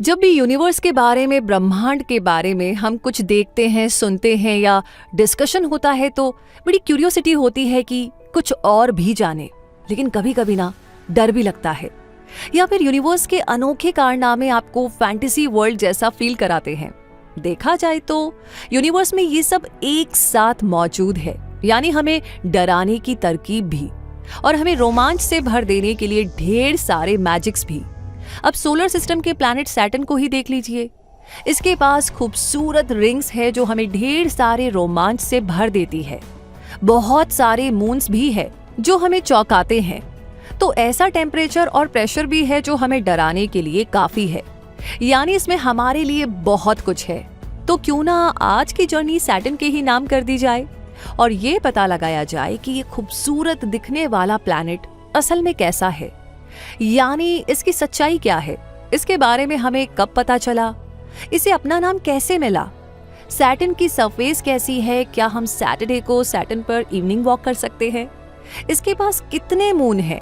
जब भी यूनिवर्स के बारे में, ब्रह्मांड के बारे में हम कुछ देखते हैं, सुनते हैं या डिस्कशन होता है तो बड़ी क्यूरियोसिटी होती है कि कुछ और भी जाने। लेकिन कभी कभी ना डर भी लगता है, या फिर यूनिवर्स के अनोखे कारनामे आपको फैंटेसी वर्ल्ड जैसा फील कराते हैं। देखा जाए तो यूनिवर्स में ये सब एक साथ मौजूद है, यानी हमें डराने की तरकीब भी और हमें रोमांच से भर देने के लिए ढेर सारे मैजिक्स भी। अब सोलर सिस्टम के प्लैनेट सैटर्न को ही देख लीजिए। इसके पास खूबसूरत रिंग्स है जो हमें ढेर सारे रोमांच से भर देती है। बहुत सारे मून्स भी है जो हमें चौंकाते हैं। तो ऐसा टेम्परेचर और प्रेशर भी है जो हमें डराने के लिए काफी है, यानी इसमें हमारे लिए बहुत कुछ है। तो क्यों ना आज की जर्नी सैटर्न के ही नाम कर दी जाए और ये पता लगाया जाए कि ये खूबसूरत दिखने वाला प्लैनेट असल में कैसा है, यानी इसकी सच्चाई क्या है, इसके बारे में हमें कब पता चला, इसे अपना नाम कैसे मिला, सैटर्न की सरफेस कैसी है, क्या हम सैटरडे को सैटर्न पर इवनिंग वॉक कर सकते हैं, इसके पास कितने मून हैं,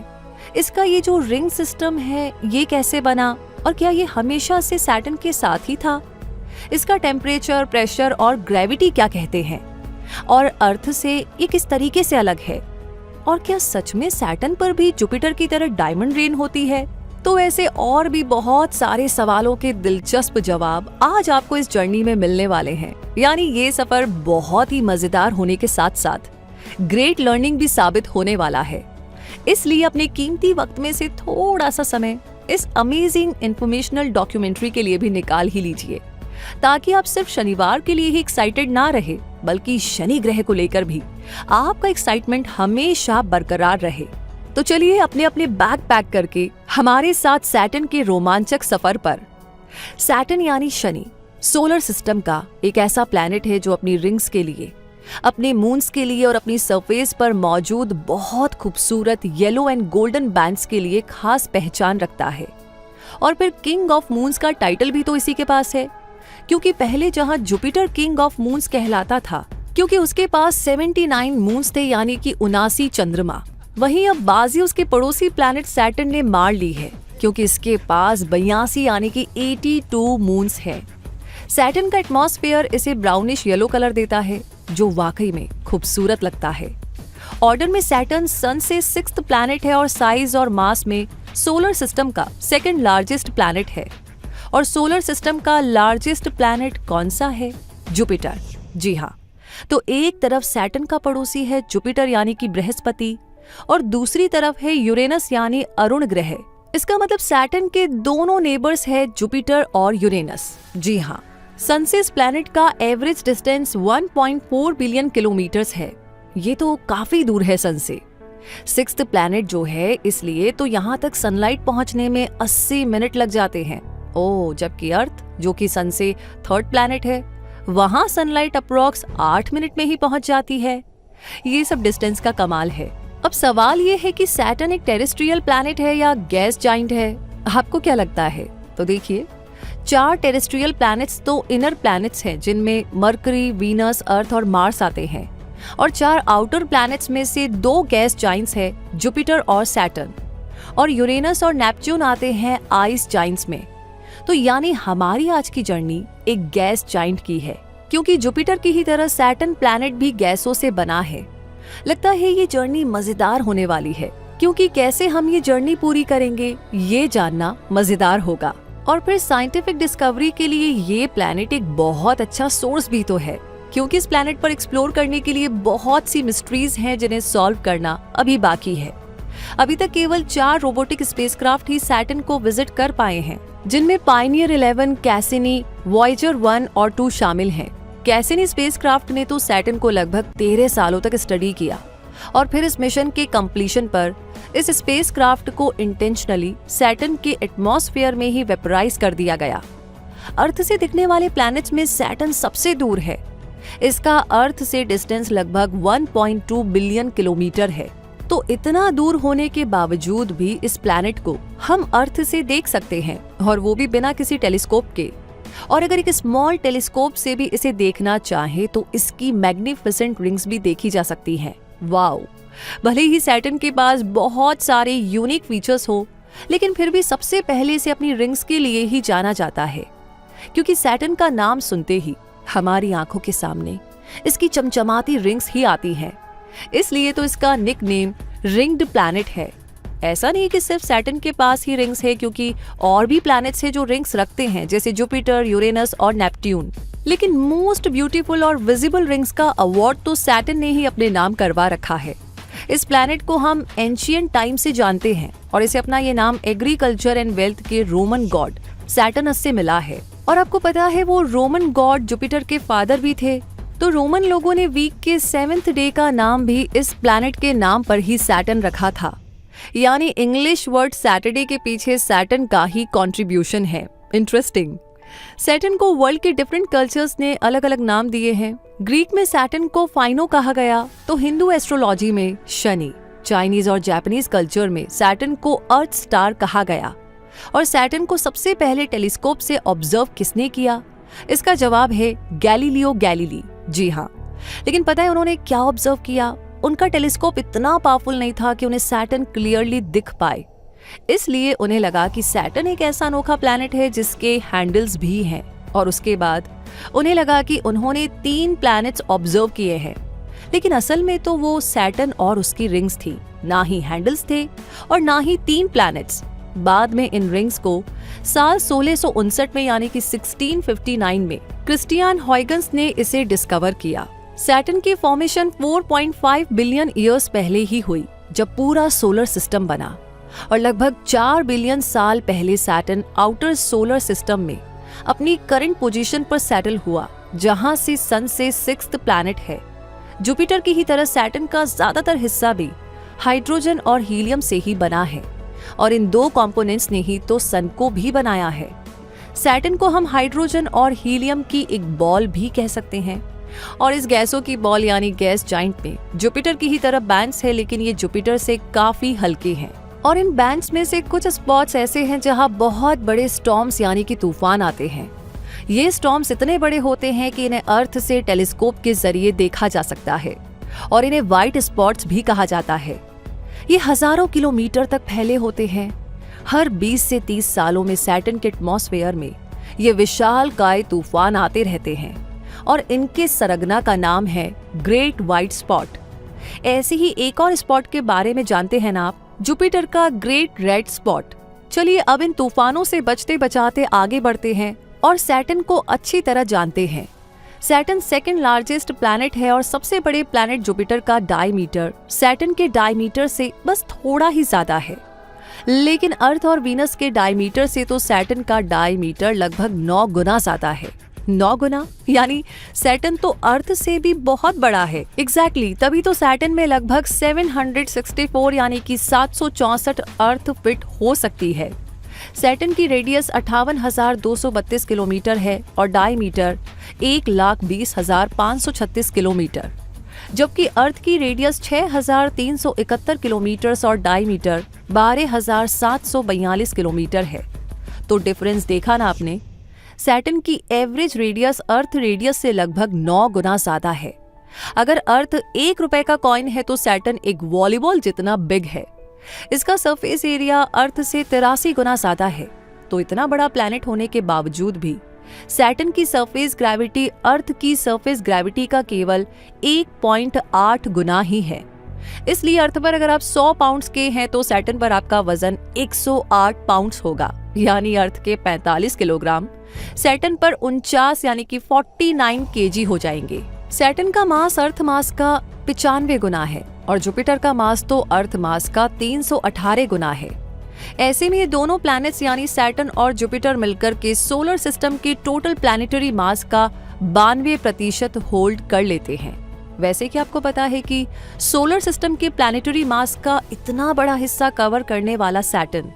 इसका ये जो रिंग सिस्टम है ये कैसे बना और क्या ये हमेशा से सैटर्न के साथ ही था, इसका टेम्परेचर, प्रेशर और ग्रेविटी क्या कहते हैं, और अर्थ से ये किस तरीके से अलग है, और क्या सच में सैटर्न पर भी जुपिटर की तरह डायमंड रेन होती है। तो ऐसे और भी बहुत सारे सवालों के दिलचस्प जवाब आज आपको इस जर्नी में मिलने वाले हैं। यानी ये सफर बहुत ही मजेदार होने के साथ साथ ग्रेट लर्निंग भी साबित होने वाला है। इसलिए अपने कीमती वक्त में से थोड़ा सा समय इस अमेजिंग इंफॉर्मेशनल डॉक्यूमेंट्री के लिए भी निकाल ही लीजिए, ताकि आप सिर्फ शनिवार के लिए ही एक्साइटेड ना रहे, बल्कि शनि ग्रह को लेकर भी आपका एक्साइटमेंट हमेशा बरकरार रहे। तो चलिए अपने अपने बैग पैक करके हमारे साथ सैटर्न के रोमांचक सफर पर। सैटर्न यानी शनि सोलर सिस्टम का एक ऐसा प्लैनेट है जो अपनी रिंग्स के लिए, अपने मून्स के लिए और अपनी सरफेस पर मौजूद बहुत खूबसूरत येलो एंड गोल्डन बैंड्स के लिए खास पहचान रखता है। और फिर किंग ऑफ मून्स का टाइटल भी तो इसी के पास है, क्योंकि पहले जहां जुपिटर किंग ऑफ मून्स कहलाता था क्योंकि उसके पास 79 मून्स थे, यानी कि 79 चंद्रमा, वहीं अब बाजी उसके पड़ोसी प्लैनेट सैटर्न ने मार ली है क्योंकि इसके पास 82 यानी कि 82 मून्स है। सैटर्न का एटमॉस्फेयर इसे ब्राउनिश येलो कलर देता है जो वाकई में खूबसूरत लगता है। ऑर्डर में सैटर्न सन से 6th प्लैनेट है और साइज और मास में सोलर सिस्टम का 2nd लार्जेस्ट प्लैनेट है। और सोलर सिस्टम का लार्जेस्ट प्लैनेट कौन सा है? जुपिटर। जी हाँ, तो एक तरफ सैटर्न का पड़ोसी है जुपिटर यानी कि बृहस्पति, और दूसरी तरफ है यूरेनस यानी अरुण ग्रह। इसका मतलब सैटर्न के दोनों नेबर्स है जुपिटर और यूरेनस। जी हाँ, सन से इस प्लैनेट का एवरेज डिस्टेंस 1.4 बिलियन किलोमीटर्स है। ये तो काफी दूर है सन से। 6th प्लैनेट जो है, इसलिए तो यहाँ तक सनलाइट पहुंचने में 80 मिनट लग जाते हैं। जबकि अर्थ जो कि सन से 3rd प्लैनेट है, वहां सनलाइट अप्रॉक्स 8 मिनट में ही पहुंच जाती है। ये सब डिस्टेंस का कमाल है। अब सवाल ये है कि सैटर्न एक टेरेस्ट्रियल प्लैनेट है या गैस जाइंट है? आपको क्या लगता है? तो देखिए, 4 टेरेस्ट्रियल प्लैनेट्स तो इनर प्लैनेट्स हैं जिनमें मरकरी, वीनस, अर्थ और मार्स आते हैं, और 4 आउटर प्लैनेट्स में से 2 गैस जाइंट्स हैं, जुपिटर और सैटर्न, और यूरेनस और नेपच्यून आते हैं आइस जाइंट्स में। तो यानी हमारी आज की जर्नी एक गैस जाइंट की है, क्योंकि जुपिटर की ही तरह सैटर्न प्लैनेट भी गैसों से बना है। लगता है ये जर्नी मजेदार होने वाली है, क्योंकि कैसे हम ये जर्नी पूरी करेंगे ये जानना मजेदार होगा। और फिर साइंटिफिक डिस्कवरी के लिए ये प्लैनेट एक बहुत अच्छा सोर्स भी तो है, क्योंकि इस प्लैनेट पर एक्सप्लोर करने के लिए बहुत सी मिस्ट्रीज हैं जिन्हें सॉल्व करना अभी बाकी है। अभी तक केवल 4 रोबोटिक स्पेसक्राफ्ट ही सैटर्न को विजिट कर पाए हैं, जिनमें पायनियर 11, कैसिनी, वॉयेजर 1 और 2 शामिल हैं। कैसिनी स्पेसक्राफ्ट ने तो सैटर्न को लगभग 13 सालों तक स्टडी किया, और फिर इस मिशन के कंप्लीशन पर इस स्पेसक्राफ्ट को इंटेंशनली सैटर्न के एटमॉस्फेयर में ही वेपराइज कर दिया गया। अर्थ से दिखने वाले प्लैनेट्स में सैटर्न सबसे दूर है। इसका अर्थ से डिस्टेंस लगभग 1.2 बिलियन किलोमीटर है। तो इतना दूर होने के बावजूद भी इस प्लैनेट को हम अर्थ से देख सकते हैं, और वो भी बिना किसी टेलीस्कोप के। और अगर एक स्मॉल टेलीस्कोप से भी इसे देखना चाहे तो इसकी मैग्निफिसेंट रिंग्स भी देखी जा सकती हैं। वाओ! भले ही सैटर्न के पास बहुत सारे यूनिक फीचर्स हो, लेकिन फिर भी सबसे पहले इसे अपनी रिंग्स के लिए ही जाना जाता है, क्योंकि सैटर्न का नाम सुनते ही हमारी आंखों के सामने इसकी चमचमाती रिंग्स ही आती हैं। इसलिए तो इसका निकनेम रिंग्ड प्लैनेट है। ऐसा नहीं कि सिर्फ सैटर्न के पास ही रिंग्स है, क्योंकि और भी प्लैनेट्स हैं जो रिंग्स रखते हैं, जैसे जुपिटर, यूरेनस और नेपट्यून। लेकिन मोस्ट ब्यूटीफुल और विजिबल रिंग्स का अवार्ड तो सैटर्न ने ही अपने नाम करवा रखा है। इस प्लैनेट को हम एंशिएंट टाइम से जानते हैं और इसे अपना ये नाम एग्रीकल्चर एंड वेल्थ के रोमन गॉड सैटर्नस से मिला है। और आपको पता है वो रोमन गॉड जुपिटर के फादर भी थे। तो रोमन लोगों ने वीक के 7th डे का नाम भी इस प्लैनेट के नाम पर ही सैटर्न रखा था। यानी इंग्लिश वर्ड सैटरडे के पीछे सैटर्न का ही कंट्रीब्यूशन है। इंटरेस्टिंग। सैटर्न को वर्ल्ड के डिफरेंट कल्चर्स ने अलग अलग नाम दिए हैं। ग्रीक में सैटर्न को फाइनो कहा गया, तो हिंदू एस्ट्रोलॉजी में शनि, चाइनीज और जापानीज कल्चर में सैटर्न को अर्थ स्टार कहा गया। और सैटर्न को सबसे पहले टेलीस्कोप से ऑब्जर्व किसने किया? इसका जवाब है गैलीलियो गैलीली। जी हाँ, लेकिन पता है उन्होंने क्या ऑब्जर्व किया? उनका टेलीस्कोप इतना पावरफुल नहीं था कि उन्हें सैटर्न क्लियरली दिख पाए। इसलिए उन्हें लगा कि सैटर्न एक ऐसा अनोखा प्लैनेट है जिसके हैंडल्स भी हैं। और उसके बाद उन्हें लगा कि उन्होंने 3 प्लैनेट्स ऑब्जर्व किए हैं, लेकिन असल में तो वो सैटर्न और उसकी रिंग्स थी, ना ही हैंडल्स थे और ना ही 3 प्लैनेट्स। बाद में इन रिंग्स को साल 1659 में यानी कि 1659 में क्रिस्टियन हॉयगन्स ने इसे डिस्कवर किया। सैटर्न की फॉर्मेशन 4.5 बिलियन ईयर्स पहले ही हुई, जब पूरा सोलर सिस्टम बना। और लगभग 4 बिलियन साल पहले सैटर्न आउटर सोलर सिस्टम में अपनी करंट पोजीशन पर सेटल हुआ, जहां से सन से 6th प्लैनेट है। जुपिटर की ही तरह सैटर्न का ज्यादातर हिस्सा भी हाइड्रोजन और हीलियम से ही बना है, और इन 2 कंपोनेंट्स ने ही तो सन को भी बनाया है। सैटर्न को हम हाइड्रोजन और हीलियम की एक बॉल भी कह सकते हैं। और इस गैसों की बॉल यानी गैस जाइंट में जुपिटर की ही तरह बैंड्स है, लेकिन ये जुपिटर से काफी हल्के हैं। और इन बैंड्स में से कुछ स्पॉट्स ऐसे हैं जहां बहुत बड़े स्टॉर्म्स यानी कि तूफान आते हैं। ये स्टॉर्म्स इतने बड़े होते हैं कि इन्हें अर्थ से टेलीस्कोप के जरिए देखा जा सकता है, और इन्हें व्हाइट स्पॉट्स भी कहा जाता है। ये हजारों किलोमीटर तक फैले होते हैं। हर 20 से 30 सालों में सैटर्न के एटमॉस्फेयर में ये विशालकाय तूफान आते रहते हैं, और इनके सरगना का नाम है ग्रेट व्हाइट स्पॉट। ऐसे ही एक और स्पॉट के बारे में जानते हैं ना आप, जुपिटर का ग्रेट रेड स्पॉट। चलिए अब इन तूफानों से बचते बचाते आगे बढ़ते हैं और सैटर्न को अच्छी तरह जानते हैं। सैटर्न 2nd लार्जेस्ट प्लैनेट है, और सबसे बड़े प्लैनेट जुपिटर का डायमीटर सैटर्न के डायमीटर से बस थोड़ा ही ज्यादा है। लेकिन अर्थ और वीनस के डायमीटर से तो सैटर्न का डायमीटर लगभग 9 गुना ज्यादा है। 9 गुना, यानी सैटर्न तो अर्थ से भी बहुत बड़ा है। एग्जैक्टली, तभी तो सैटर्न में लगभग 764 यानी कि 764 अर्थ फिट हो सकती है। सैटर्न की रेडियस 58,232 किलोमीटर है और डायमीटर 1,20,536 किलोमीटर, जबकि अर्थ की रेडियस 6,371 किलोमीटर और डायमीटर 12,742 किलोमीटर है। तो डिफरेंस देखा ना आपने? सैटर्न की एवरेज रेडियस अर्थ रेडियस से लगभग 9 गुना ज्यादा है। अगर अर्थ ₹1 का कॉइन है तो सैटर्न एक वॉलीबॉल जितना बिग है। इसका सरफेस एरिया अर्थ से 83 गुना ज्यादा है। तो इतना बड़ा प्लैनेट होने के बावजूद भी सैटर्न की सरफेस ग्रेविटी अर्थ की सरफेस ग्रेविटी का केवल 1.8 गुना ही है। इसलिए अर्थ पर अगर आप 100 पाउंड्स के हैं तो सैटर्न पर आपका वजन 108 पाउंड्स होगा, यानी अर्थ के 45 किलोग्राम। सैटर्न पर 49 यानी कि 49 केजी हो जाएंगे। सैटर्न का मास अर्थ मास का 95 गुना है और जुपिटर का मास तो अर्थ मास का 318 गुना है। ऐसे में ये दोनों प्लैनेट्स यानी सैटर्न और जुपिटर मिलकर के सोलर सिस्टम के टोटल प्लैनेटरी मास का 92% होल्ड कर लेते हैं। वैसे कि आपको पता है कि सोलर सिस्टम के प्लैनेटरी मास का इतना बड़ा हिस्सा कवर करने वाला सैटर्न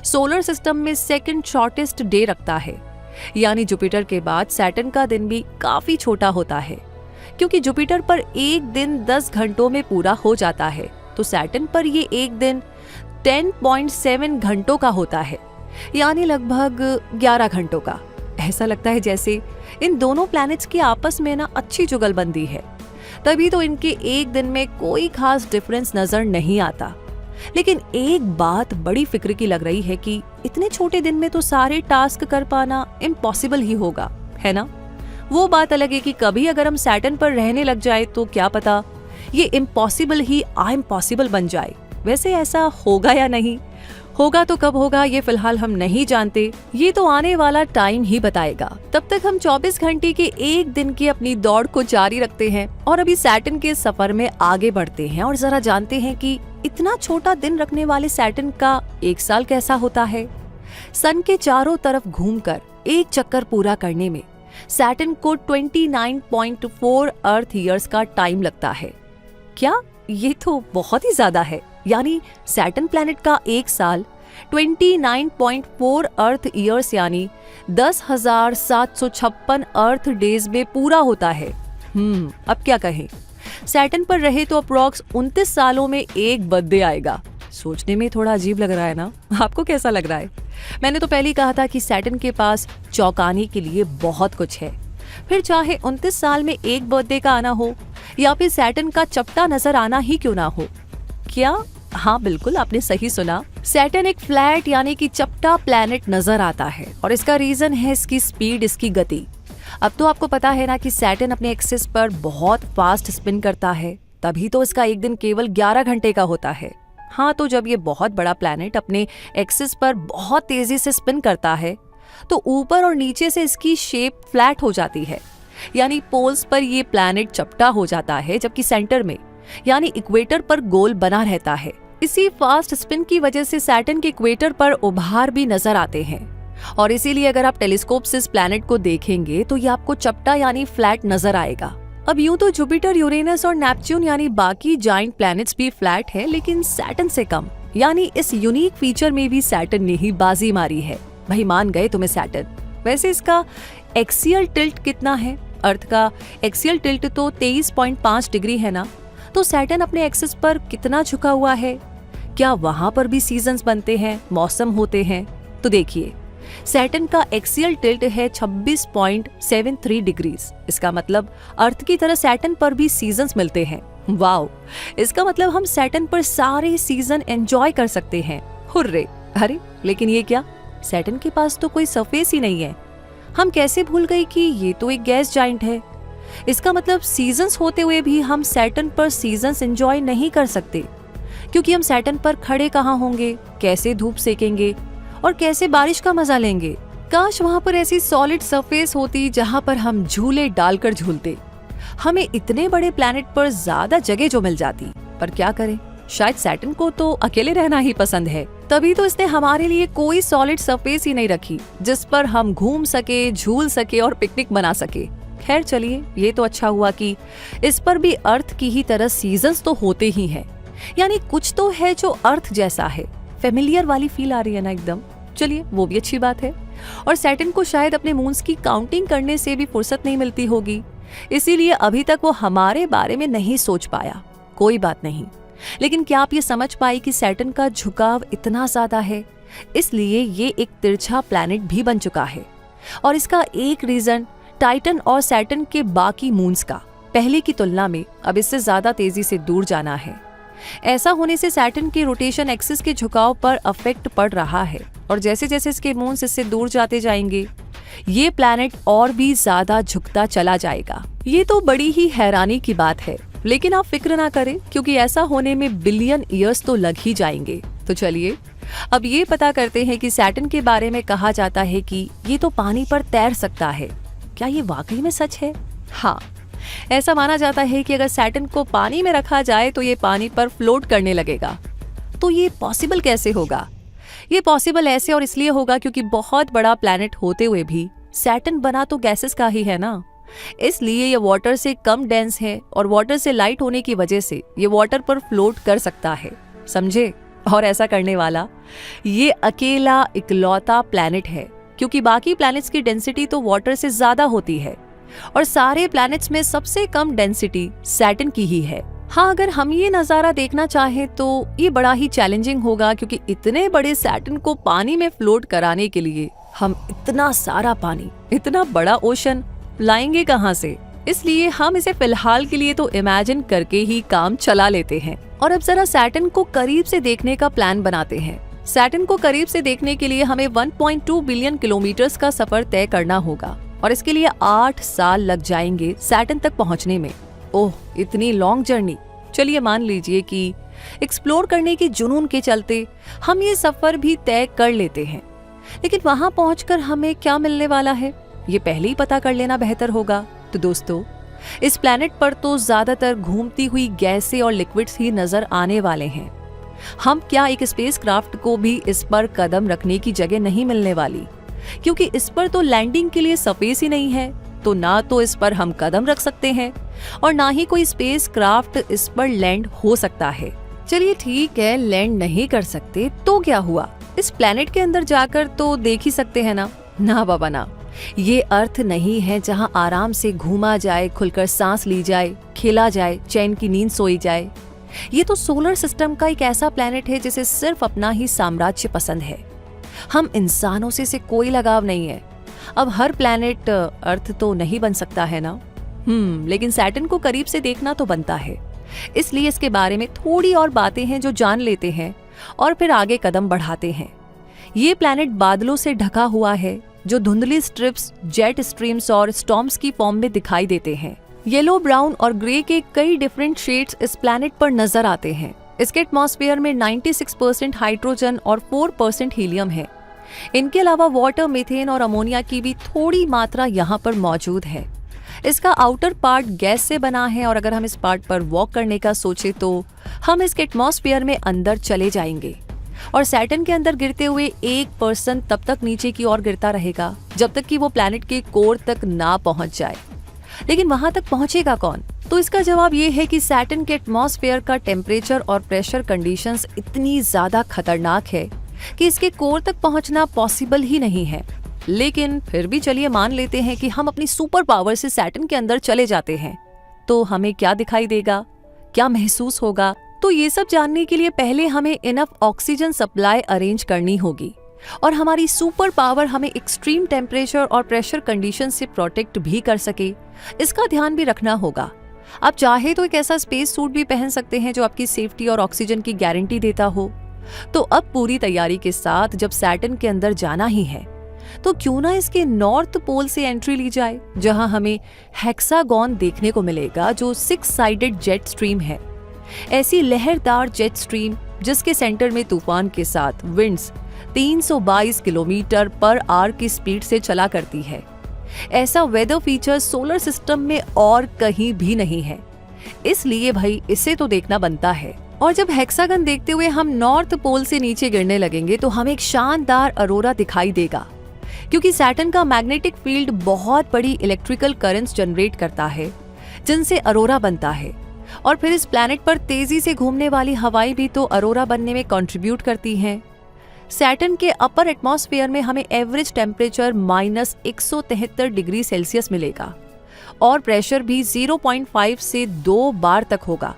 सोलर सिस्टम में 2nd शॉर्टेस्ट डे रखता है, यानी जुपिटर के बाद सैटर्न का दिन भी काफी छोटा होता है। क्योंकि जुपिटर पर एक दिन 10 घंटों में पूरा हो जाता है, तो सैटर्न पर ये एक दिन 10.7 घंटों का होता है, यानी लगभग 11 घंटों का। ऐसा लगता है जैसे इन दोनों प्लैनेट्स की आपस में ना अच्छी जुगलबंदी है, तभी तो इनके एक दिन में कोई खास डिफरेंस नजर नहीं आता। लेकिन एक बात बड़ी फिक्र की लग रही है कि इतने छोटे दिन में तो सारे टास्क कर पाना इम्पॉसिबल ही होगा, है ना? वो बात अलग है कि कभी अगर हम सैटर्न पर रहने लग जाए तो क्या पता ये impossible he I am possible बन जाए। वैसे ऐसा होगा या नहीं होगा तो कब होगा ये फिलहाल हम नहीं जानते, ये तो आने वाला टाइम ही बताएगा। तब तक हम 24 घंटे के एक दिन की अपनी दौड़ को जारी रखते हैं और अभी सैटर्न के सफर में आगे बढ़ते हैं और जरा जानते हैं कि इतना छोटा दिन रखने वाले सैटर्न का एक साल कैसा होता है। सन के चारों तरफ घूमकर एक चक्कर पूरा करने में सैटर्न को 29.4 अर्थ ईयर्स का टाइम लगता है। क्या ये तो बहुत ही ज्यादा है। यानी सैटर्न प्लैनेट का एक साल 29.4 अर्थ ईयर्स यानी 10,756 अर्थ डेज में पूरा होता है। अब क्या कहें, सैटर्न पर रहे तो अप्रॉक्स 29 सालों में एक बर्थडे आएगा। सोचने में थोड़ा अजीब लग रहा है ना? आपको कैसा लग रहा है? मैंने तो पहले ही कहा था कि सैटर्न के पास चौंकाने के लिए बहुत कुछ है। फिर चाहे 29 साल में एक बर्थडे का आना हो या फिर सैटर्न का चपटा नजर आना ही क्यों ना हो। क्या? हाँ बिल्कुल, आपने सही सुना। सैटर्न एक फ्लैट यानी कि चपटा प्लैनेट नजर आता है और इसका रीजन है इसकी स्पीड, इसकी गति। अब तो आपको पता है ना कि सैटर्न अपने एक्सिस पर बहुत फास्ट स्पिन करता है, तभी तो इसका एक दिन केवल 11 घंटे का होता है। हाँ, तो जब ये बहुत बड़ा प्लैनेट अपने एक्सिस पर बहुत तेजी से स्पिन करता है तो ऊपर और नीचे से इसकी शेप फ्लैट हो जाती है, यानी पोल्स पर ये प्लैनेट चपटा हो जाता है, जबकि सेंटर में यानी इक्वेटर पर गोल बना रहता है। इसी फास्ट स्पिन की वजह से सैटर्न के इक्वेटर पर उभार भी नजर आते हैं और इसीलिए अगर आप टेलीस्कोप से इस प्लैनेट को देखेंगे तो ये आपको चपटा यानी फ्लैट नजर आएगा। अब यूं तो जुपिटर, यूरेनस और नेपच्यून यानी बाकी जाइंट प्लैनेट्स भी फ्लैट है, लेकिन सैटर्न से कम। यानी इस यूनिक फीचर में भी सैटर्न ने ही बाजी मारी है। भाई मान गए तुम्हें सैटर्न। वैसे इसका एक्सियल टिल्ट कितना है? अर्थ का एक्सियल टिल्ट तो 23.5 डिग्री है ना, तो सैटर्न अपने एक्सिस पर कितना झुका हुआ है? क्या वहां पर भी सीजन्स बनते हैं, मौसम होते हैं? तो देखिए, सैटर्न का एक्सियल टिल्ट है 26.73 डिग्रीज। इसका मतलब अर्थ की तरह सैटर्न पर भी सीजन्स मिलते हैं। वाओ, इसका मतलब हम सैटर्न पर सारे सीजन एंजॉय कर सकते हैं। हुर्रे! अरे लेकिन ये क्या, सैटर्न के पास तो कोई सरफेस ही नहीं है। हम कैसे भूल गए कि ये तो एक गैस जाइंट है। इसका मतलब सीजन्स होते हुए भी हम सैटर्न पर सीजन्स एंजॉय नहीं कर सकते, क्योंकि हम सैटर्न पर खड़े कहाँ होंगे, कैसे धूप सेकेंगे और कैसे बारिश का मजा लेंगे। काश वहां पर ऐसी सॉलिड सरफेस होती जहां पर हम झूले डालकर झूलते। हमें इतने बड़े प्लैनेट पर ज्यादा जगह जो मिल जाती, पर क्या करें, शायद सैटर्न को तो अकेले रहना ही पसंद है, तभी तो इसने हमारे लिए कोई सॉलिड सरफेस ही नहीं रखी जिस पर हम घूम सके, झूल सके और पिकनिक मना सके। खैर चलिए, ये तो अच्छा हुआ कि इस पर भी अर्थ की ही तरह सीजन्स तो होते ही हैं, यानी कुछ तो है जो अर्थ जैसा है। फेमिलियर वाली फील आ रही है ना एकदम। चलिए, वो भी अच्छी बात है। और सैटर्न को शायद अपने मून्स की काउंटिंग करने से भी फुर्सत नहीं मिलती होगी, इसीलिए अभी तक वो हमारे बारे में नहीं सोच पाया। कोई बात नहीं, लेकिन क्या आप ये समझ पाए कि सैटर्न का झुकाव इतना ज्यादा है, इसलिए ये एक तिरछा प्लैनेट भी बन चुका है। और इसका एक रीजन टाइटन और सैटर्न के बाकी मून्स का पहले की तुलना में अब इससे ज्यादा तेजी से दूर जाना है। ऐसा होने से सैटर्न के रोटेशन एक्सिस के झुकाव पर अफेक्ट पड़ रहा है और जैसे जैसे इसके मून्स इससे दूर जाते जाएंगे ये प्लैनेट और भी ज्यादा झुकता चला जाएगा। ये तो बड़ी ही हैरानी की बात है, लेकिन आप फिक्र ना करें क्योंकि ऐसा होने में बिलियन ईयर्स तो लग ही जाएंगे। तो चलिए अब ये पता करते हैं कि सैटर्न के बारे में कहा जाता है कि ये तो पानी पर तैर सकता है। क्या ये वाकई में सच है? हाँ, ऐसा माना जाता है कि अगर सैटर्न को पानी में रखा जाए तो ये पानी पर फ्लोट करने लगेगा। तो ये पॉसिबल कैसे होगा? ये पॉसिबल ऐसे और इसलिए होगा क्योंकि बहुत बड़ा प्लैनेट होते हुए भी सैटर्न बना तो गैसेस का ही है ना, इसलिए ये वाटर से कम डेंस है और वाटर से लाइट होने की वजह से ये वाटर पर फ्लोट कर सकता है, समझे? और ऐसा करने वाला ये अकेला इकलौता प्लैनेट है क्योंकि बाकी प्लैनेट्स की डेंसिटी तो वाटर से ज्यादा होती है और सारे प्लैनेट्स में सबसे कम डेंसिटी सैटर्न की ही है। हाँ, अगर हम ये नजारा देखना चाहें तो ये बड़ा ही चैलेंजिंग होगा क्योंकि इतने बड़े सैटर्न को पानी में फ्लोट कराने के लिए हम इतना सारा पानी, इतना बड़ा ओशन लाएंगे कहाँ से? इसलिए हम इसे फिलहाल के लिए तो इमेजिन करके ही काम चला लेते हैं। और अब जरा सैटर्न को करीब से देखने का प्लान बनाते हैं। सैटर्न को करीब से देखने के लिए हमें 1.2 बिलियन किलोमीटर्स का सफर तय करना होगा और इसके लिए 8 साल लग जाएंगे सैटर्न तक पहुंचने में। ओह, इतनी लॉन्ग जर्नी। चलिए मान लीजिए कि एक्सप्लोर करने के जुनून के चलते हम ये सफर भी तय कर लेते हैं, लेकिन वहां पहुंचकर हमें क्या मिलने वाला है ये पहले ही पता कर लेना बेहतर होगा। तो दोस्तों, इस प्लैनेट पर तो ज्यादातर घूमती हुई गैसें और लिक्विड्स ही नजर आने वाले हैं। हम क्या एक स्पेसक्राफ्ट को भी इस पर कदम रखने की जगह नहीं मिलने वाली, क्योंकि इस पर तो लैंडिंग के लिए सरफेस ही नहीं है। तो ना तो इस पर हम कदम रख सकते हैं और ना ही कोई स्पेसक्राफ्ट इस पर लैंड हो सकता है। चलिए ठीक है, लैंड नहीं कर सकते तो क्या हुआ, इस प्लैनेट के अंदर जाकर तो देख ही सकते हैं ना। ना बाबा ना, ये अर्थ नहीं है जहां आराम से घूमा जाए, खुलकर सांस ली जाए, खेला जाए, चैन की नींद सोई जाए। ये तो सोलर सिस्टम का एक ऐसा प्लैनेट है जिसे सिर्फ अपना ही साम्राज्य पसंद है। हम इंसानों से कोई लगाव नहीं है। अब हर प्लैनेट अर्थ तो नहीं बन सकता है ना। लेकिन सैटर्न को करीब से देखना तो बनता है। इसलिए इसके बारे में थोड़ी और बातें हैं जो जान लेते हैं और फिर आगे कदम बढ़ाते हैं। ये प्लैनेट बादलों से ढका हुआ है जो धुंधली स्ट्रिप्स, जेट स्ट्रीम्स और स्टॉर्म्स की फॉर्म में दिखाई देते हैं। येलो, ब्राउन और ग्रे के कई डिफरेंट शेड्स इस प्लैनेट पर नजर आते हैं। इसके एटमॉस्फेयर में 96% हाइड्रोजन और 4% हीलियम है। इनके अलावा वाटर, मीथेन और अमोनिया की भी थोड़ी मात्रा यहाँ पर मौजूद है। इसका आउटर पार्ट गैस से बना है और अगर हम इस पार्ट पर वॉक करने का सोचे तो हम इसके एटमॉस्फेयर में अंदर चले जाएंगे और सैटर्न के अंदर गिरते हुए 1% तब तक नीचे की ओर गिरता रहेगा जब तक कि वो प्लैनेट के कोर तक ना पहुंच जाए। लेकिन वहां तक पहुंचेगा कौन? तो इसका जवाब ये है कि सैटर्न के एटमॉस्फेयर का टेम्परेचर और प्रेशर कंडीशंस इतनी ज्यादा खतरनाक है कि इसके कोर तक पहुंचना पॉसिबल ही नहीं है। लेकिन फिर भी चलिए मान लेते हैं कि हम अपनी सुपर पावर से सैटर्न के अंदर चले जाते हैं, तो हमें क्या दिखाई देगा, क्या महसूस होगा? तो ये सब जानने के लिए पहले हमें इनफ ऑक्सीजन सप्लाई अरेंज करनी होगी और हमारी सुपर पावर हमें एक्सट्रीम टेम्परेचर और प्रेशर कंडीशन से प्रोटेक्ट भी कर सके, इसका ध्यान भी रखना होगा। आप चाहे तो एक ऐसा स्पेस सूट भी पहन सकते हैं जो आपकी सेफ्टी और ऑक्सीजन की गारंटी देता हो। तो अब पूरी तैयारी के साथ जब सैटर्न के अंदर जाना ही है तो क्यों ना इसके नॉर्थ पोल से एंट्री ली जाए, जहां हमें हेक्सागॉन देखने को मिलेगा जो 6 साइडेड जेट स्ट्रीम है। ऐसी लहरदार जेट स्ट्रीम जिसके सेंटर में तूफान के साथ विंड्स 322 किलोमीटर पर आवर की स्पीड से चला करती है। ऐसा वेदर फीचर सोलर सिस्टम में और कहीं भी नहीं है, इसलिए भाई इसे तो देखना बनता है। और जब हेक्सागन देखते हुए हम नॉर्थ पोल से नीचे गिरने लगेंगे तो हमें एक शानदार अरोरा दिखाई देगा, क्योंकि सैटर्न का मैग्नेटिक फील्ड बहुत बड़ी इलेक्ट्रिकल करंट्स जनरेट करता है जिनसे अरोरा बनता है। और फिर इस प्लैनेट पर तेजी से घूमने वाली हवाएं भी तो अरोरा बनने में कंट्रीब्यूट करती हैं। सैटर्न के अपर एटमॉस्फेयर में हमें एवरेज टेम्परेचर -173 डिग्री सेल्सियस मिलेगा और प्रेशर भी 0.5 से 2 बार तक होगा,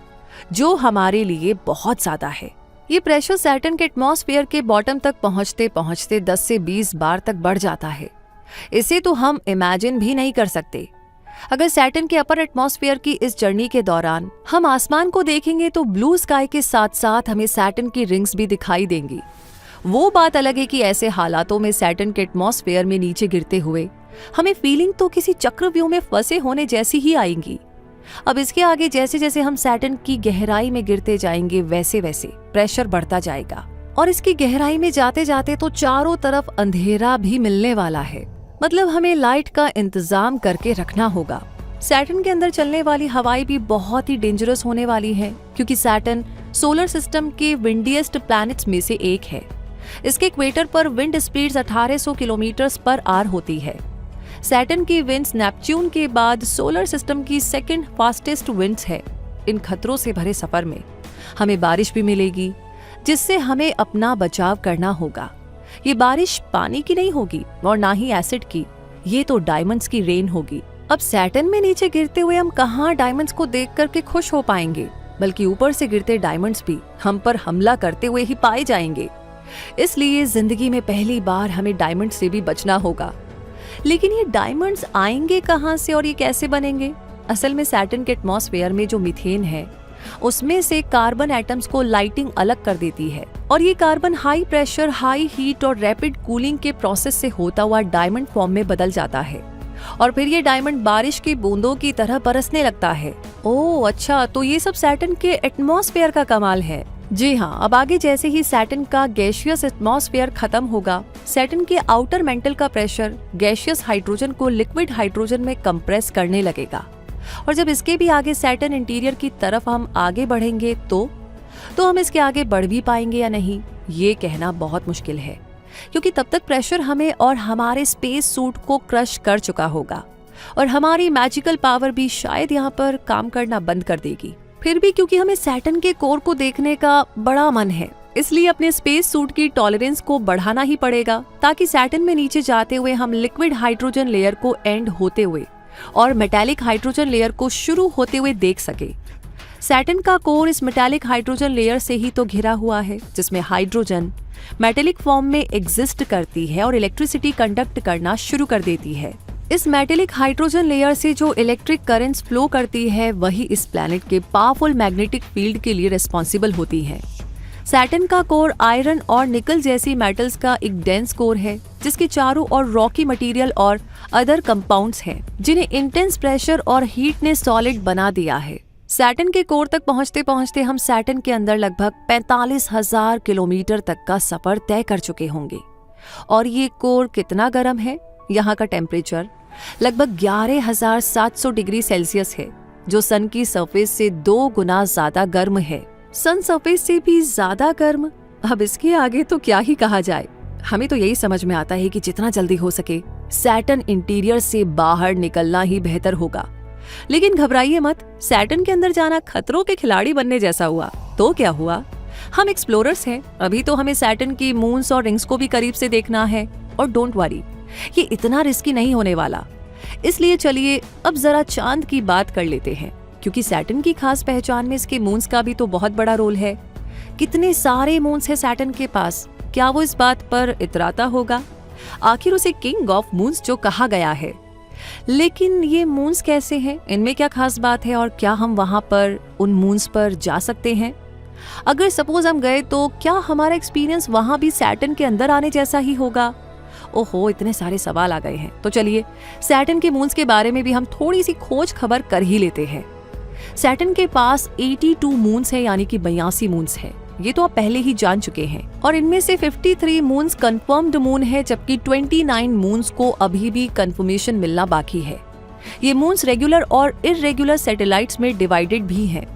जो हमारे लिए बहुत ज्यादा है। ये प्रेशर सैटर्न के एटमॉस्फेयर के बॉटम तक पहुंचते पहुंचते 10 से 20 बार तक बढ़ जाता है। इसे तो हम इमेजिन भी नहीं कर सकते। अगर सैटर्न के अपर एटमॉस्फेयर की इस जर्नी के दौरान हम आसमान को देखेंगे तो ब्लू स्काई के साथ साथ हमें सैटर्न की रिंग्स भी दिखाई देंगी। वो बात अलग है कि ऐसे हालातों में सैटर्न के एटमॉस्फेयर में नीचे गिरते हुए हमें फीलिंग तो किसी चक्रव्यूह में फंसे होने जैसी ही आएंगी। अब इसके आगे जैसे जैसे हम सैटर्न की गहराई में गिरते जाएंगे वैसे वैसे प्रेशर बढ़ता जाएगा और इसकी गहराई में जाते जाते तो चारों तरफ अंधेरा भी मिलने वाला है। मतलब हमें लाइट का इंतजाम करके रखना होगा। सैटर्न के अंदर चलने वाली हवाएं भी बहुत ही डेंजरस होने वाली है, क्योंकि सैटर्न सोलर सिस्टम के विंडिएस्ट प्लैनेट्स में से एक है। इसके इक्वेटर पर wind speeds 1800 kilometre per hour होती है। सैटर्न की विंड्स नेपच्यून के बाद सोलर सिस्टम की सेकंड फास्टेस्ट विंड्स है। इन खतरों से भरे सफर में हमें बारिश भी मिलेगी, जिससे हमें अपना बचाव करना होगा। ये बारिश पानी की नहीं होगी और ना ही एसिड की, ये तो डायमंड्स की रेन होगी। अब सैटर्न में नीचे गिरते हुए हम कहाँ डायमंड्स को देख करके खुश हो पाएंगे, बल्कि ऊपर से गिरते डायमंड्स भी हम पर हमला करते हुए ही पाए जाएंगे। इसलिए जिंदगी में पहली बार हमें डायमंड से भी बचना होगा। लेकिन ये डायमंड्स आएंगे कहाँ से और ये कैसे बनेंगे? असल में सैटर्न के एटमॉस्फेयर में जो मीथेन है उसमें से कार्बन एटम्स को लाइटिंग अलग कर देती है और ये carbon high pressure, high heat और रैपिड कूलिंग के प्रोसेस से होता हुआ डायमंड फॉर्म में बदल जाता है और फिर ये डायमंड बारिश की बूंदों की तरह बरसने लगता है। ओह अच्छा, तो ये सब सैटर्न के एटमॉस्फेयर का कमाल है। जी हाँ, अब आगे जैसे ही सैटर्न का गैसियस एटमॉस्फेयर खत्म होगा, सैटर्न के आउटर मेंटल का प्रेशर गैसियस हाइड्रोजन को लिक्विड हाइड्रोजन में कंप्रेस करने लगेगा और जब इसके भी आगे सैटर्न इंटीरियर की तरफ हम आगे बढ़ेंगे तो हम इसके आगे बढ़ भी पाएंगे या नहीं, ये कहना बहुत मुश्किल है, क्योंकि तब तक प्रेशर हमें और हमारे स्पेस सूट को क्रश कर चुका होगा और हमारी मैजिकल पावर भी शायद यहाँ पर काम करना बंद कर देगी। फिर भी क्योंकि हमें सैटर्न के कोर को देखने का बड़ा मन है, इसलिए अपने स्पेस सूट की टॉलरेंस को बढ़ाना ही पड़ेगा ताकि सैटर्न में नीचे जाते हुए हम लिक्विड हाइड्रोजन लेयर को एंड होते हुए और मेटालिक हाइड्रोजन लेयर को शुरू होते हुए देख सके। सैटर्न का कोर इस मेटालिक हाइड्रोजन लेयर से ही तो घिरा हुआ है जिसमें हाइड्रोजन मेटालिक फॉर्म में एग्जिस्ट करती है और इलेक्ट्रिसिटी कंडक्ट करना शुरू कर देती है। इस मेटालिक हाइड्रोजन लेयर से जो इलेक्ट्रिक करंट्स फ्लो करती है वही इस प्लैनेट के पावरफुल मैग्नेटिक फील्ड के लिए रिस्पॉन्सिबल होती है। सैटर्न का कोर आयरन और निकल जैसी मेटल्स का एक डेंस कोर है जिसके चारों ओर रॉकी मटेरियल और अदर कंपाउंड्स हैं जिन्हें इंटेंस प्रेशर और हीट ने सॉलिड बना दिया है। सैटर्न के कोर तक पहुंचते पहुंचते हम सैटर्न के अंदर लगभग 45,000 किलोमीटर तक का सफर तय कर चुके होंगे। और ये कोर कितना गर्म है, यहाँ का टेम्परेचर लगभग 11,700 डिग्री सेल्सियस है जो सन की सरफेस से 2 गुना ज्यादा गर्म है। सन सरफेस से भी ज्यादा गर्म। अब इसके आगे तो क्या ही कहा जाए। हमें तो यही समझ में आता है कि जितना जल्दी हो सके सैटर्न इंटीरियर से बाहर निकलना ही बेहतर होगा। लेकिन घबराइए मत, सैटर्न के अंदर जाना खतरों के खिलाड़ी बनने जैसा हुआ। तो क्या हुआ, हम एक्सप्लोरर्स हैं, अभी तो हमें सैटर्न की मून्स और रिंग्स को भी करीब से देखना है। और डोंट वरी, ये इतना रिस्की नहीं होने वाला। इसलिए चलिए अब जरा चांद की बात कर लेते हैं, क्योंकि सैटर्न की खास पहचान में इसके मून्स का भी तो बहुत बड़ा रोल है। कितने सारे मून्स हैं सैटर्न के पास, क्या वो इस बात पर इतराता होगा? आखिर उसे किंग ऑफ मून्स जो कहा गया है। लेकिन ये मून्स कैसे हैं, इनमें क्या खास बात है और क्या हम वहां पर उन मून्स पर जा सकते हैं? अगर सपोज हम गए तो क्या हमारा एक्सपीरियंस वहां भी सैटर्न के अंदर आने जैसा ही होगा? ओहो, इतने सारे सवाल आ गए हैं। तो चलिए सैटर्न के मून्स के बारे में भी हम थोड़ी सी खोज खबर कर ही लेते हैं। सैटर्न के पास 82 मून्स है, यानी कि 82 मून्स है। ये तो आप पहले ही जान चुके हैं। और इनमें से 53 मून्स कंफर्म्ड मून है, जबकि 29 मून्स को अभी भी कंफर्मेशन मिलना बाकी है। ये मून्स रेगुलर और इररेगुलर सैटेलाइट्स में डिवाइडेड भी हैं।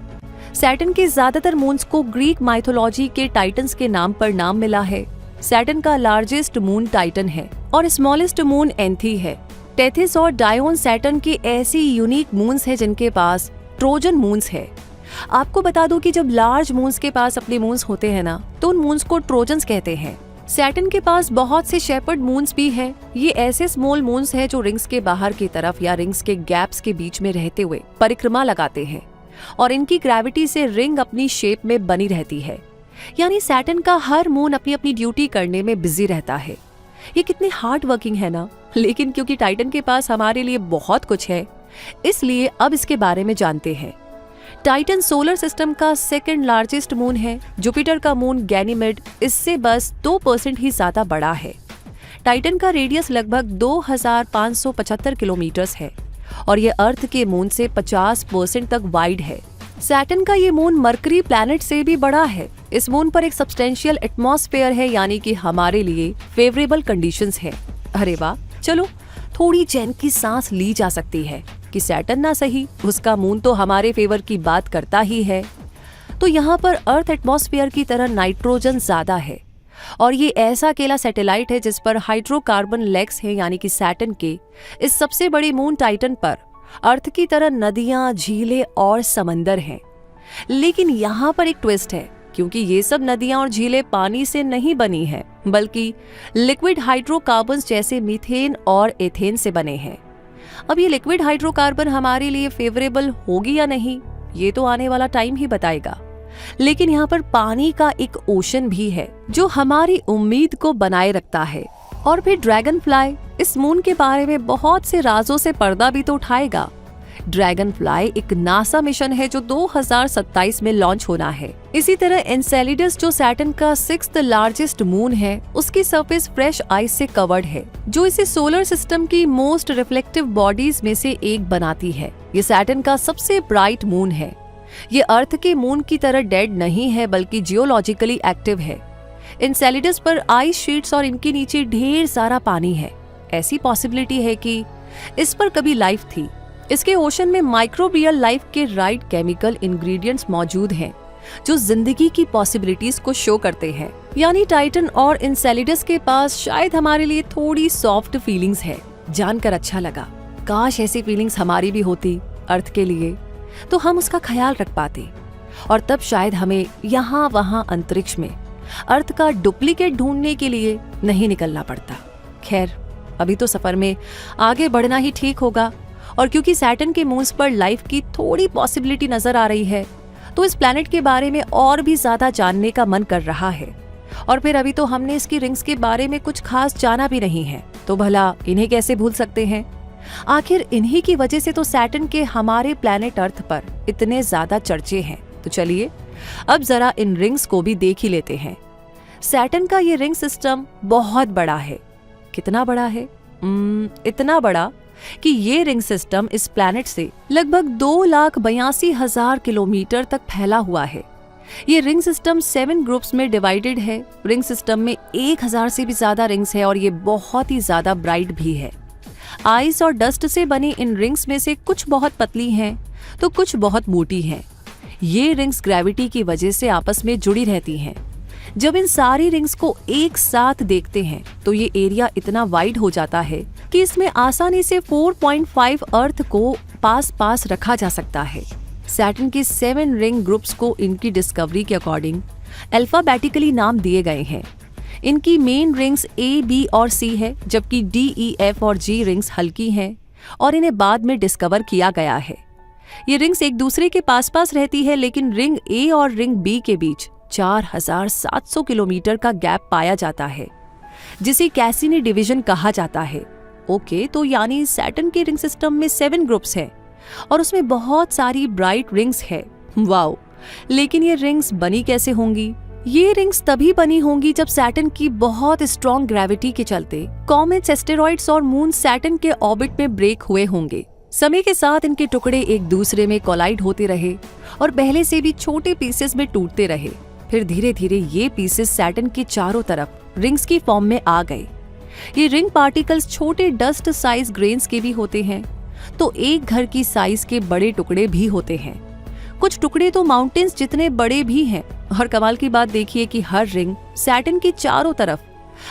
सैटर्न के ज्यादातर मून्स को ग्रीक माइथोलॉजी के टाइटन्स के नाम पर नाम मिला है। सैटर्न का लार्जेस्ट मून टाइटन है और स्मॉलेस्ट मून एंथी है। टेथिस और डायोन सैटर्न की ऐसी यूनिक मून्स है जिनके पास ट्रोजन मून्स है। आपको बता दूं कि जब लार्ज मून्स के पास अपने मून्स होते हैं ना, तो उन मून्स को ट्रोजन्स कहते हैं। सैटर्न के पास बहुत से शेपर्ड मून्स भी हैं। ये ऐसे स्मॉल मून्स हैं जो रिंग्स के बाहर की तरफ या रिंग्स के गैप्स के बीच में रहते हुए परिक्रमा लगाते हैं और इनकी ग्रेविटी से रिंग अपनी शेप में बनी रहती है। यानी सैटर्न का हर मून अपनी अपनी ड्यूटी करने में बिजी रहता है। ये कितनी हार्ड वर्किंग है ना। लेकिन क्योंकि टाइटन के पास हमारे लिए बहुत कुछ है, इसलिए अब इसके बारे में जानते हैं। टाइटन सोलर सिस्टम का सेकंड लार्जेस्ट मून है। जुपिटर का मून गैनीमेड इससे बस 2% ही ज्यादा बड़ा है। टाइटन का रेडियस लगभग 2575 किलोमीटर है और ये अर्थ के मून से 50% तक वाइड है। सैटर्न का ये मून मरकरी प्लैनेट से भी बड़ा है। इस मून पर एक सब्सटेंशियल एटमॉस्फेयर है, यानी कि हमारे लिए फेवरेबल कंडीशंस है। अरे वाह, चलो थोड़ी चैन की सांस ली जा सकती है कि सैटर्न ना सही, उसका मून तो हमारे फेवर की बात करता ही है। तो यहाँ पर अर्थ एटमॉस्फेयर की तरह नाइट्रोजन ज्यादा है और ये ऐसा अकेला सैटेलाइट है जिस पर हाइड्रोकार्बन लेग्स हैं, यानी कि सैटर्न के इस सबसे बड़े मून टाइटन पर अर्थ की तरह नदियां, झीलें और समंदर हैं। लेकिन यहाँ पर एक ट्विस्ट है, क्योंकि ये सब नदियां और झीलें पानी से नहीं बनी हैं, बल्कि लिक्विड हाइड्रोकार्बन्स जैसे मीथेन और एथेन से बने हैं। अब ये लिक्विड हाइड्रोकार्बन हमारे लिए फेवरेबल होगी या नहीं, ये तो आने वाला टाइम ही बताएगा। लेकिन यहाँ पर पानी का एक ओशन भी है जो हमारी उम्मीद को बनाए रखता है। और फिर ड्रैगन फ्लाई इस मून के बारे में बहुत से राजों से पर्दा भी तो उठाएगा। ड्रैगन फ्लाई एक नासा मिशन है जो 2027 में लॉन्च होना है। इसी तरह एनसेलेडस जो सैटर्न का 6th लार्जेस्ट मून है, उसकी सरफेस फ्रेश आइस से कवर्ड है, जो इसे सोलर सिस्टम की मोस्ट रिफ्लेक्टिव बॉडीज में से एक बनाती है। ये सैटर्न का सबसे ब्राइट मून है। ये अर्थ के मून की तरह डेड नहीं है, बल्कि जियोलॉजिकली एक्टिव है। एनसेलेडस पर आइस शीट्स और इनके नीचे ढेर सारा पानी है। ऐसी पॉसिबिलिटी है कि इस पर कभी लाइफ थी। इसके ओशन में माइक्रोबियल लाइफ के राइट केमिकल इंग्रेडिएंट्स मौजूद हैं, जो जिंदगी की पॉसिबिलिटीज को शो करते हैं। यानी टाइटन और एनसेलेडस के पास शायद हमारे लिए थोड़ी सॉफ्ट फीलिंग्स है। जानकर अच्छा लगा। काश ऐसी फीलिंग्स हमारी भी होती अर्थ के लिए, तो हम उसका ख्याल रख पाते और तब शायद हमें यहाँ वहाँ अंतरिक्ष में अर्थ का डुप्लीकेट ढूंढने के लिए नहीं निकलना पड़ता। खैर, अभी तो सफर में आगे बढ़ना ही ठीक होगा। और क्योंकि सैटर्न के मून्स पर लाइफ की थोड़ी पॉसिबिलिटी नजर आ रही है, तो इस प्लैनेट के बारे में और भी ज्यादा जानने का मन कर रहा है। और फिर अभी तो हमने इसकी रिंग्स के बारे में कुछ खास जाना भी नहीं है, तो भला इन्हें कैसे भूल सकते हैं। आखिर इन्हीं की वजह से तो सैटर्न के हमारे प्लैनेट अर्थ पर इतने ज्यादा चर्चे हैं। तो चलिए अब जरा इन रिंग्स को भी देख ही लेते हैं। सैटर्न का ये रिंग सिस्टम बहुत बड़ा है। कितना बड़ा है? इतना बड़ा कि ये रिंग सिस्टम इस प्लैनेट से लगभग 2,82,000 किलोमीटर तक फैला हुआ है। ये रिंग सिस्टम 7 ग्रुप्स में डिवाइडेड है। रिंग सिस्टम में 1000 से भी ज्यादा रिंग्स है और ये बहुत ही ज्यादा ब्राइट भी है। आइस और डस्ट से बनी इन रिंग्स में से कुछ बहुत पतली हैं, तो कुछ बहुत मोटी हैं। ये रिंग्स ग्रेविटी की वजह से आपस में जुड़ी रहती हैं। जब इन सारी रिंग्स को एक साथ देखते हैं तो ये एरिया इतना वाइड हो जाता है कि इसमें आसानी से 4.5 अर्थ को पास पास रखा जा सकता है। सैटर्न के 7 रिंग ग्रुप्स को इनकी डिस्कवरी के अकॉर्डिंग अल्फाबेटिकली नाम दिए गए हैं। इनकी मेन रिंग्स A, B और C है, जबकि D, E, F और G रिंग्स हल्की हैं और इन्हें बाद में डिस्कवर किया गया है। ये रिंग्स एक दूसरे के पास पास रहती है, लेकिन रिंग A और रिंग B के बीच 4700 किलोमीटर का गैप पाया जाता है, जिसे कैसिनी डिवीजन कहा जाता है। ओके, तो यानी सैटर्न के रिंग सिस्टम में 7 ग्रुप्स हैं और उसमें बहुत सारी ब्राइट रिंग्स है। वाओ! लेकिन ये रिंग्स बनी कैसे होंगी? ये रिंग्स तभी बनी होंगी जब सैटर्न की बहुत स्ट्रॉन्ग ग्रेविटी के चलते कॉमेट्स, एस्टेरॉइड्स और मून सैटर्न के ऑर्बिट में ब्रेक हुए होंगे। समय के साथ इनके टुकड़े एक दूसरे में कोलाइड होते रहे और पहले से भी छोटे पीसेस में टूटते रहे। फिर धीरे धीरे ये पीसेस सैटर्न के चारों तरफ रिंग्स की फॉर्म में आ गए। ये रिंग पार्टिकल्स छोटे डस्ट साइज ग्रेन्स के भी होते हैं, तो एक घर की साइज के बड़े टुकड़े भी होते हैं। कुछ टुकड़े तो माउंटेन्स जितने बड़े भी हैं। और कमाल की बात देखिए कि हर रिंग सैटर्न की चारों तरफ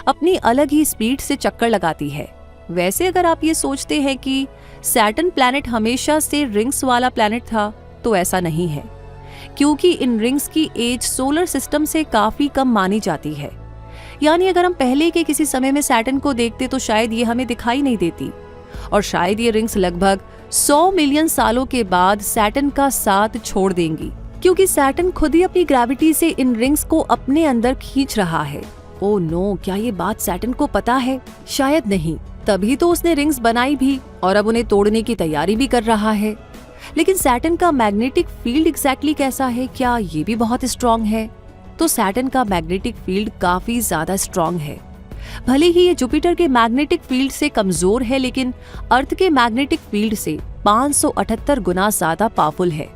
अपनी अलग ही स्पीड से चक्कर लगाती है। वैसे अगर आप ये सोचते हैं कि सैटर्न प्लैनेट हमेशा से रिंग्स वाला प्लैनेट था, तो ऐसा नहीं है, क्योंकि इन रिंग्स की एज सोलर सिस्टम से काफी कम मानी जाती है। यानी अगर हम पहले के किसी समय में सैटर्न को देखते तो शायद ये हमें दिखाई नहीं देती, और शायद ये रिंग्स लगभग 100 मिलियन सालों के बाद सैटर्न का साथ छोड़ देंगी, क्योंकि सैटर्न खुद ही अपनी ग्रेविटी से इन रिंग्स को अपने अंदर खींच रहा है। ओह नो, क्या ये बात सैटर्न को पता है? शायद नहीं, तभी तो उसने रिंग्स बनाई भी और अब उन्हें तोड़ने की तैयारी भी कर रहा है। लेकिन सैटर्न का मैग्नेटिक फील्ड एग्जैक्टली कैसा है? क्या ये भी बहुत स्ट्रॉन्ग है? तो सैटर्न का मैग्नेटिक फील्ड काफी ज्यादा स्ट्रॉन्ग है। भले ही ये जुपिटर के मैग्नेटिक फील्ड से कमजोर है, लेकिन अर्थ के मैग्नेटिक फील्ड से 578 गुना ज्यादा पावरफुल है।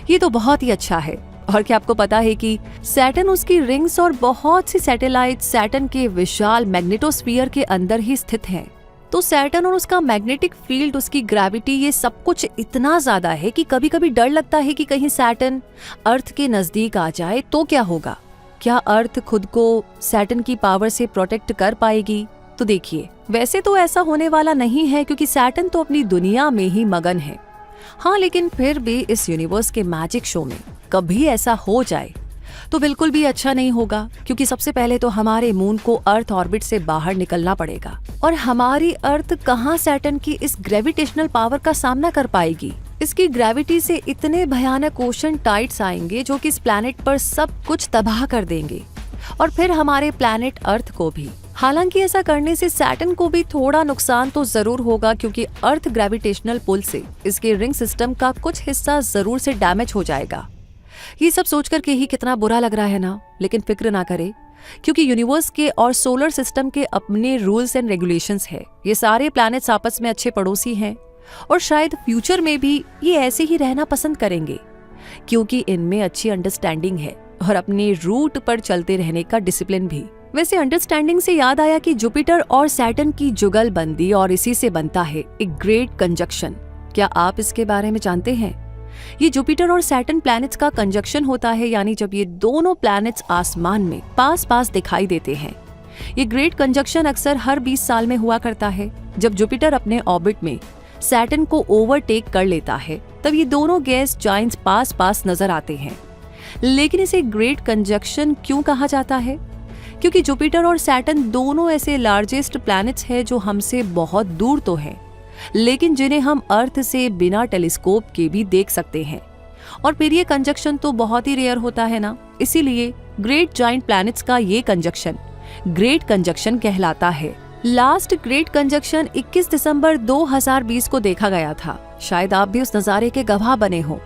ये तो बहुत ही अच्छा है। और क्या आपको पता है कि सैटर्न, उसकी रिंग्स और बहुत सी सैटेलाइट सैटर्न के विशाल मैग्नेटोस्फीयर के अंदर ही स्थित हैं। तो सैटर्न और उसका मैग्नेटिक फील्ड, उसकी ग्रेविटी, ये सब कुछ इतना ज्यादा है कि कभी कभी डर लगता है कि कहीं सैटर्न अर्थ के नजदीक आ जाए तो क्या होगा। क्या अर्थ खुद को सैटर्न की पावर से प्रोटेक्ट कर पाएगी? तो देखिए, वैसे तो ऐसा होने वाला नहीं है, क्योंकि सैटर्न तो अपनी दुनिया में ही मगन है। हाँ, लेकिन फिर भी इस यूनिवर्स के मैजिक शो में कभी ऐसा हो जाए तो बिल्कुल भी अच्छा नहीं होगा, क्योंकि सबसे पहले तो हमारे मून को अर्थ ऑर्बिट से बाहर निकलना पड़ेगा, और हमारी अर्थ कहाँ सैटर्न की इस ग्रेविटेशनल पावर का सामना कर पाएगी। इसकी ग्रेविटी से इतने भयानक ओशन टाइड्स आएंगे जो कि इस प्लैनेट पर सब कुछ तबाह कर देंगे, और फिर हमारे प्लैनेट अर्थ को भी। हालांकि ऐसा करने से सैटर्न को भी थोड़ा नुकसान तो जरूर होगा, क्योंकि अर्थ ग्रेविटेशनल पुल से इसके रिंग सिस्टम का कुछ हिस्सा जरूर से डैमेज हो जाएगा। ये सब सोच करके ही कितना बुरा लग रहा है ना, लेकिन फिक्र ना करे, क्योंकि यूनिवर्स के और सोलर सिस्टम के अपने रूल्स एंड रेगुलेशंस है। ये सारे प्लैनेट्स आपस में अच्छे पड़ोसी हैं और शायद फ्यूचर में भी ये ऐसे ही रहना पसंद करेंगे, क्योंकि इनमें अच्छी अंडरस्टैंडिंग है और अपने रूट पर चलते रहने का डिसिप्लिन भी। वैसे अंडरस्टैंडिंग से याद आया कि जुपिटर और सैटर्न की जुगलबंदी और इसी से बनता है एक ग्रेट कंजक्शन। क्या आप इसके बारे में जानते हैं? ये जुपिटर और सैटर्न प्लैनेट्स का कंजक्शन होता है, यानी जब ये दोनों प्लैनेट्स आसमान में पास पास दिखाई देते हैं। ये ग्रेट कंजक्शन अक्सर हर 20 साल में हुआ करता है। जब जुपिटर अपने ऑर्बिट में सैटर्न को ओवरटेक कर लेता है, तब ये दोनों गैस जाइंट्स पास पास नजर आते हैं। लेकिन इसे ग्रेट कंजक्शन क्यों कहा जाता है? क्योंकि जुपिटर और सैटर्न दोनों ऐसे लार्जेस्ट प्लैनेट्स हैं जो हमसे बहुत दूर तो हैं, लेकिन जिन्हें हम अर्थ से बिना टेलीस्कोप के भी देख सकते हैं। और फिर ये कंजक्शन तो बहुत ही रेयर होता है ना, इसीलिए ग्रेट जाइंट प्लैनेट्स का ये कंजक्शन ग्रेट कंजक्शन कहलाता है। लास्ट ग्रेट कंजक्शन 21 दिसंबर 2020 को देखा गया था। शायद आप भी उस नजारे के गवाह बने हो।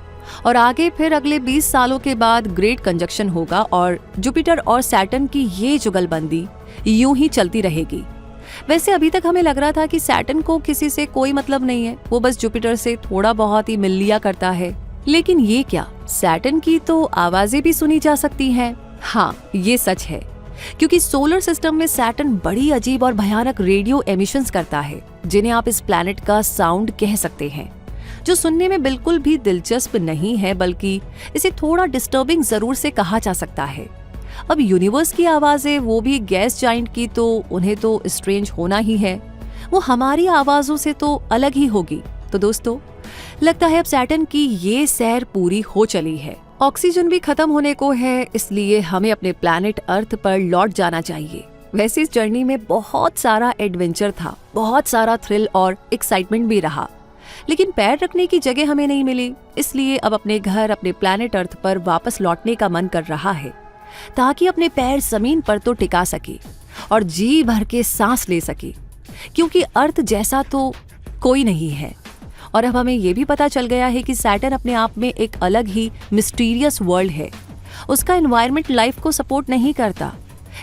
और आगे फिर अगले 20 सालों के बाद ग्रेट कंजक्शन होगा और जुपिटर और सैटर्न की ये जुगलबंदी यूं ही चलती रहेगी। वैसे अभी तक हमें लग रहा था कि सैटर्न को किसी से कोई मतलब नहीं है, वो बस जुपिटर से थोड़ा बहुत ही मिल लिया करता है। लेकिन ये क्या, सैटर्न की तो आवाजें भी सुनी जा सकती हैं। हाँ, ये सच है, क्योंकि सोलर सिस्टम में सैटर्न बड़ी अजीब और भयानक रेडियो एमिशंस करता है, जिन्हें आप इस प्लैनेट का साउंड कह सकते हैं, जो सुनने में बिल्कुल भी दिलचस्प नहीं है, बल्कि इसे थोड़ा डिस्टर्बिंग जरूर से कहा जा सकता है। अब यूनिवर्स की आवाजें, वो भी गैस जाइंट की, तो उन्हें तो स्ट्रेंज होना ही है। वो हमारी आवाजों से तो अलग ही होगी। तो दोस्तों, लगता है अब सैटर्न की ये सैर पूरी हो चली है। ऑक्सीजन भी खत्म होने को है, इसलिए हमें अपने प्लैनेट अर्थ पर लौट जाना चाहिए। वैसे इस जर्नी में बहुत सारा एडवेंचर था, बहुत सारा थ्रिल और एक्साइटमेंट भी रहा, लेकिन पैर रखने की जगह हमें नहीं मिली। इसलिए अब अपने घर, अपने प्लैनेट अर्थ पर वापस लौटने का मन कर रहा है, ताकि अपने पैर जमीन पर तो टिका सके और जी भर के सांस ले सके, क्योंकि अर्थ जैसा तो कोई नहीं है। और अब हमें यह भी पता चल गया है कि सैटर्न अपने आप में एक अलग ही मिस्टीरियस वर्ल्ड है। उसका एनवायरनमेंट लाइफ को सपोर्ट नहीं करता।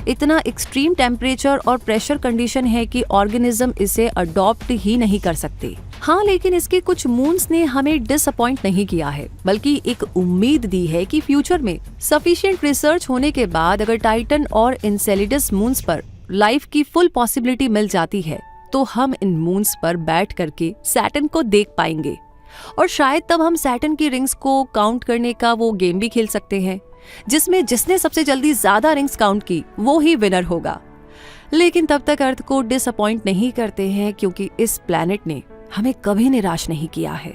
इतना एक्सट्रीम टेम्परेचर और प्रेशर कंडीशन है कि ऑर्गेनिज्म इसे अडॉप्ट ही नहीं कर सकते। हाँ, लेकिन इसके कुछ मून्स ने हमें डिसअपॉइंट नहीं किया है, बल्कि एक उम्मीद दी है कि फ्यूचर में सफिशिएंट रिसर्च होने के बाद अगर टाइटन और इनसेलेडस मून्स पर लाइफ की फुल पॉसिबिलिटी मिल जाती है, तो हम इन मून्स पर बैठ करके सैटर्न को देख पाएंगे। और शायद तब हम सैटर्न की रिंग्स को काउंट करने का वो गेम भी खेल सकते हैं, जिसमें जिसने सबसे जल्दी ज्यादा रिंग्स काउंट की वो ही विनर होगा। लेकिन तब तक अर्थ को डिसअपॉइंट नहीं करते हैं, क्योंकि इस प्लैनेट ने हमें कभी निराश नहीं किया है।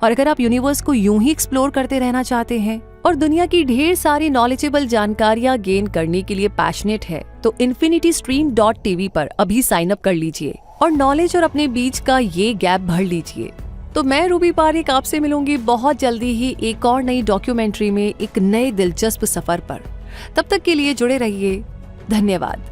और अगर आप यूनिवर्स को यूं ही एक्सप्लोर करते रहना चाहते हैं और दुनिया की ढेर सारी नॉलेजेबल जानकारियां गेन करने के लिए पैशनेट है, तो infinitystream.tv पर अभी साइन अप कर लीजिए और नॉलेज और अपने बीच का ये गैप भर लीजिए। तो मैं रूबी पारेख आपसे मिलूंगी बहुत जल्दी ही एक और नई डॉक्यूमेंट्री में, एक नए दिलचस्प सफर पर। तब तक के लिए जुड़े रहिए। धन्यवाद।